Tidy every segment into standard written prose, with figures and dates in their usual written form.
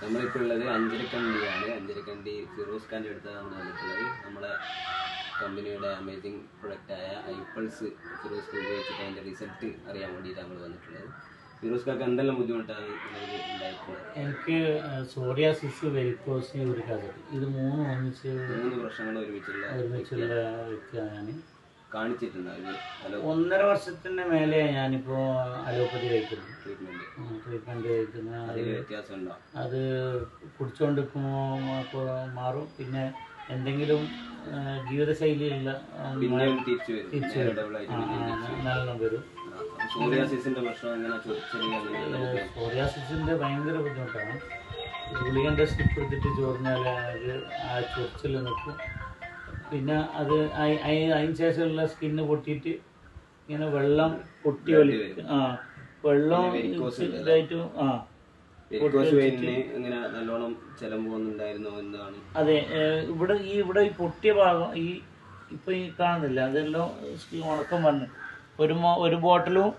നമ്മളിപ്പോൾ ഉള്ളത് അഞ്ചരക്കണ്ടിയാണ്. അഞ്ചരക്കണ്ടി ഫിറോസ് ഖാൻ്റെ അടുത്താണ് നമ്മൾ വന്നിട്ടുള്ളത്. നമ്മളെ കമ്പനിയുടെ അമേസിങ് പ്രൊഡക്റ്റായ ഐപ്പൾസ് ഫിറോസ് ഖാൻ ഉപയോഗിച്ചിട്ട് അതിൻ്റെ റിസൾട്ട് അറിയാൻ വേണ്ടിയിട്ടാണ് നമ്മൾ വന്നിട്ടുള്ളത്. ഫിറോസ് ഖാക്ക് എന്തെല്ലാം ബുദ്ധിമുട്ടാണ് ഉണ്ടായിട്ടുള്ളത്? എനിക്ക് സോറിയാസിസ്, വെരിക്കോസ്, യൂറിക് ആസിഡ് ഇത് മൂന്ന് പ്രശ്നങ്ങൾ ഒരുമിച്ചുള്ള വ്യക്തിയാണ് ഞാൻ. കാണിച്ചിട്ടുണ്ട് 1.5 വർഷത്തിന് മേലെ ഞാനിപ്പോൾ അലോപ്പതി കഴിക്കുന്നു, ട്രീറ്റ്മെൻറ്റ് കഴിക്കുന്ന. വ്യത്യാസമുണ്ടോ? അത് കുടിച്ചുകൊണ്ടിരിക്കുമ്പോൾ മാറും, പിന്നെ എന്തെങ്കിലും ജീവിതശൈലിയുള്ള തിരിച്ചു നല്ലോണം വരും. സോറിയാസിസിൻ്റെ ഭയങ്കര ബുദ്ധിമുട്ടാണ്. ഗുളികൻ്റെ സ്റ്റിപ്പ് എടുത്തിട്ട് ചോറിഞ്ഞാൽ അത് ആ ചൊറിച്ചിൽ നിൽക്കും. പിന്നെ അത് അതിന് ശേഷമുള്ള സ്കിന്ന് പൊട്ടിയിട്ട് ഇങ്ങനെ വെള്ളം പൊട്ടി വലിക്കും. വെള്ളം ഇതായിട്ട് അതെ. ഇവിടെ ഈ പൊട്ടിയ ഭാഗം ഇപ്പൊ ഈ കാണുന്നില്ല, അതെല്ലാം ഉണക്കം വന്ന് ഒരു ബോട്ടിലും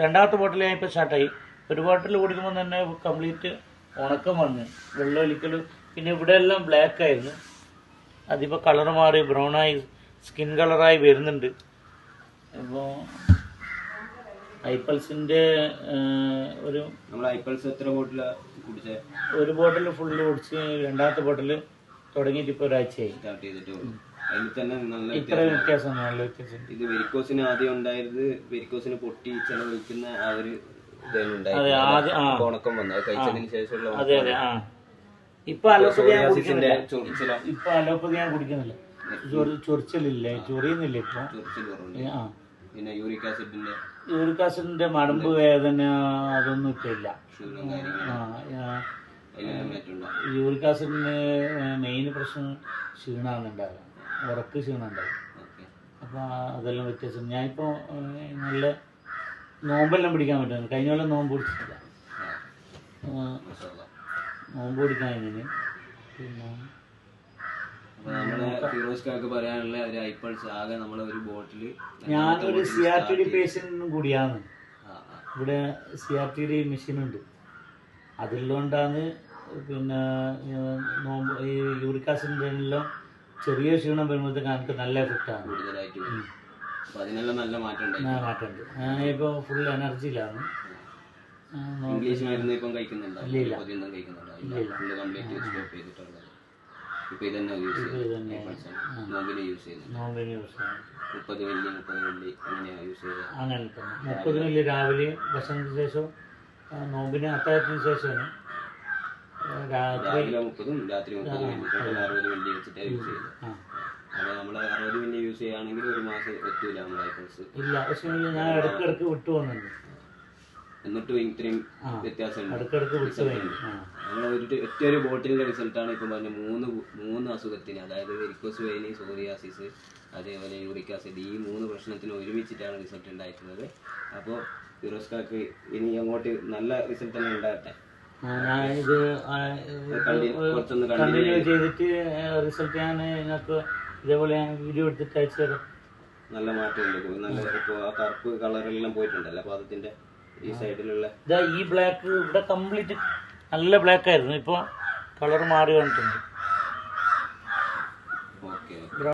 രണ്ടാമത്തെ ബോട്ടിൽ ഞാൻ ഇപ്പോൾ സ്റ്റാർട്ടായി. ഒരു ബോട്ടിൽ കുടിക്കുമ്പോൾ തന്നെ കംപ്ലീറ്റ് ഉണക്കം വന്ന് വെള്ളം ഒലിക്കലും. പിന്നെ ഇവിടെ എല്ലാം ബ്ലാക്ക് ആയിരുന്നു, അതിപ്പോൾ കളർ മാറി ബ്രൗണായി സ്കിൻ കളറായി വരുന്നുണ്ട്. അപ്പോൾ ഐപ്പൾസിൻ്റെ ഒരു ബോട്ടിൽ ഫുള്ള് കുടിച്ച് രണ്ടാമത്തെ ബോട്ടിൽ തുടങ്ങിയിട്ട് ഇപ്പോൾ ഒരാഴ്ചയായി. ഇത്ര വ്യത്യാസം, നല്ല വ്യത്യാസം. ഇത് വെരിക്കോസിന് ആദ്യം ഉണ്ടായത് വെരിക്കോസിന് പൊട്ടി ചെലവഴിക്കുന്ന ആ ഒരു ഉണക്കം വന്നത് കഴിച്ചതിന് ശേഷമുള്ള. അതെ അതെ. ഇപ്പൊ അലോപ്പതി ഞാൻ കുടിക്കുന്നില്ല, ചൊറിച്ചിലില്ല, ചൊറിയുന്നില്ല ഇപ്പൊ. പിന്നെ യൂറിക് ആസിഡിന്റെ മടമ്പ് വേദന അതൊന്നും ഇപ്പൊ ഇല്ല. യൂറിക് ആസിഡിന് മെയിൻ പ്രശ്നം ക്ഷീണാന്നുണ്ടാകും, ഉറക്ക് ക്ഷീണം ഉണ്ടാകും. അപ്പോൾ അതെല്ലാം വ്യത്യാസം. ഞാനിപ്പോൾ നല്ല നോമ്പെല്ലാം പിടിക്കാൻ പറ്റുന്നു. കഴിഞ്ഞ കൊല്ലം നോമ്പ് പിടിച്ചിട്ടില്ല, നോമ്പ് പിടിക്കാൻ കഴിഞ്ഞിന്. പിന്നെ ഞാനൊരു CRTD പേഷ്യൻറ്റും കൂടിയാണ്. ഇവിടെ CRTD മെഷീനുണ്ട്, അതിലുകൊണ്ടാണ്. പിന്നെ നോമ്പ് ഈ യൂറിക് ആസിഡിൻ്റെ എല്ലാം ചെറിയ ക്ഷീണം വരുമ്പോഴത്തേക്ക് എനിക്ക് നല്ല എഫക്റ്റാണ്, നല്ല മാറ്റമുണ്ട്. ഞാനിപ്പോൾ ഫുൾ എനർജിയിലാണ്. ഇംഗ്ലീഷ് മരുന്ന് ഇപ്പം കഴിക്കുന്നുണ്ടോ? ഇല്ല. ഇപ്പൊ ഇതന്നെ യൂസ് നോമ്പിന് യൂസ് ചെയ്യുന്നു. 30 മില്ലി അങ്ങനെയാണ് യൂസ് ചെയ്യുന്നത്. അങ്ങനെ തന്നെ 30 മില്ലി രാവിലെ ഭക്ഷണത്തിന് ശേഷം, നോമ്പിന് അത്താഴത്തിന് ശേഷമാണ്. രാവിലെ 30ഉം രാത്രി 30 മില്ലി 60 മില്ലി വെച്ചിട്ടാണ് യൂസ് ചെയ്യുന്നത്. അപ്പോൾ നമ്മൾ 60 മില്ലി യൂസ് ചെയ്യുകയാണെങ്കിൽ ഒരു മാസം എത്തൂല നമ്മൾ ഐപ്പൾസ്. ഇല്ല, പക്ഷേ ഞാൻ ഇടയ്ക്കിടയ്ക്ക് വിട്ടു പോകുന്നുണ്ട്. എന്നിട്ടും ഇത്രയും വ്യത്യാസമുണ്ട്. നമ്മൾ ഒറ്റൊരു ബോട്ടിലിന്റെ റിസൾട്ടാണ് ഇപ്പം പറഞ്ഞ മൂന്ന് അസുഖത്തിന്, അതായത് വെരിക്കോസ് വെയിന്, സോറിയാസിസ്, അതേപോലെ യൂറിക് ആസിഡ്, ഈ 3 പ്രശ്നത്തിന് ഒരുമിച്ചിട്ടാണ് റിസൾട്ട് ഉണ്ടായിട്ടുള്ളത്. അപ്പോൾ ഫിറോസ് ഖാക്ക് ഇനി അങ്ങോട്ട് നല്ല റിസൾട്ട് തന്നെ ഉണ്ടാകട്ടെ. ഞാനിത് കണ്ടിന്യൂ ചെയ്തിട്ട് റിസൾട്ട് ഞാൻ നിങ്ങൾക്ക് ഇതേപോലെ ഞാൻ വീഡിയോ എടുത്തിട്ട് അയച്ചു തരാം. നല്ല മാറ്റമുണ്ട്. നല്ല ഇപ്പോൾ ആ കറുപ്പ് കളറെല്ലാം പോയിട്ടുണ്ടല്ലോ പാദത്തിന്റെ ഈ സൈഡിലുള്ള. ഈ ബ്ലാക്ക് ഇവിടെ കംപ്ലീറ്റ് നല്ല ബ്ലാക്ക് ആയിരുന്നു, ഇപ്പോൾ കളർ മാറി വന്നിട്ടുണ്ട്.